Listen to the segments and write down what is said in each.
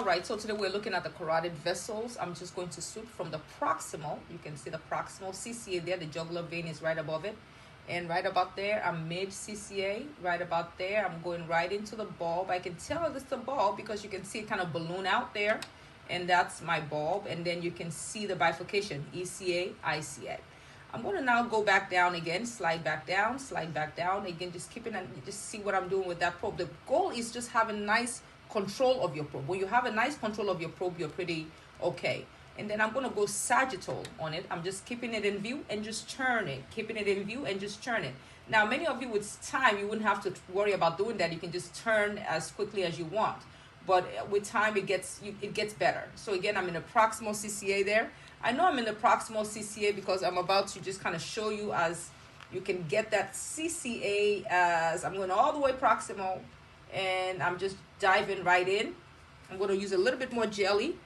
All right, so today we're looking at the carotid vessels. I'm just going to swoop from the proximal. You can see the proximal CCA there. The jugular vein is right above it. And right about there, I'm mid CCA. Right about there, I'm going right into the bulb. I can tell it's the bulb because you can see it kind of balloon out there. And that's my bulb. And then you can see the bifurcation, ECA, ICA. I'm going to now go back down again, slide back down. Again, just keeping and just see what I'm doing with that probe. The goal is just having nice control of your probe. When you have a nice control of your probe, you're pretty okay. And then I'm going to go sagittal on it. I'm just keeping it in view and just turn it. Keeping it in view and just turn it. Now, many of you with time, you wouldn't have to worry about doing that. You can just turn as quickly as you want. But with time, it gets better. So again, I'm in the proximal CCA there. I know I'm in the proximal CCA because I'm about to just kind of show you as you can get that CCA as I'm going all the way proximal. And I'm just diving right in. I'm going to use a little bit more jelly.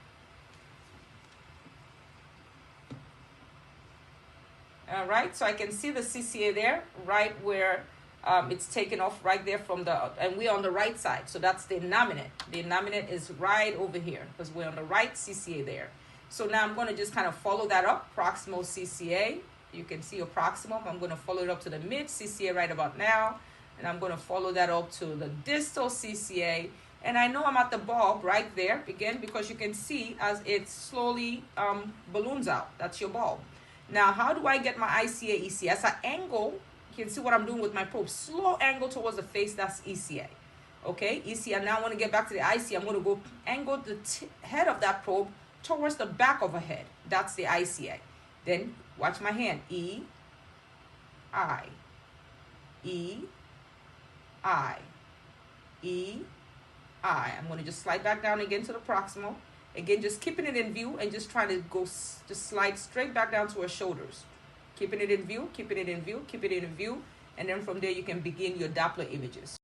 All right, so I can see the CCA there, right where it's taken off right there from the, and we're on the right side. So that's the innominate. The innominate is right over here because we're on the right CCA there. So now I'm going to just kind of follow that up, proximal CCA. You can see a proximal. I'm going to follow it up to the mid CCA right about now. And I'm going to follow that up to the distal CCA. And I know I'm at the bulb right there, again, because you can see as it slowly balloons out. That's your bulb. Now, how do I get my ICA, ECA? As I angle, you can see what I'm doing with my probe. Slow angle towards the face, that's ECA. Okay, ECA. Now I want to get back to the ICA. I'm going to go angle the head of that probe towards the back of a head. That's the ICA. Then watch my hand. E, I, E, I, E, I. I'm going to just slide back down again to the proximal. Again, just keeping it in view and just trying to go, just slide straight back down to our shoulders. Keeping it in view, keeping it in view, keeping it in view. And then from there, you can begin your Doppler images.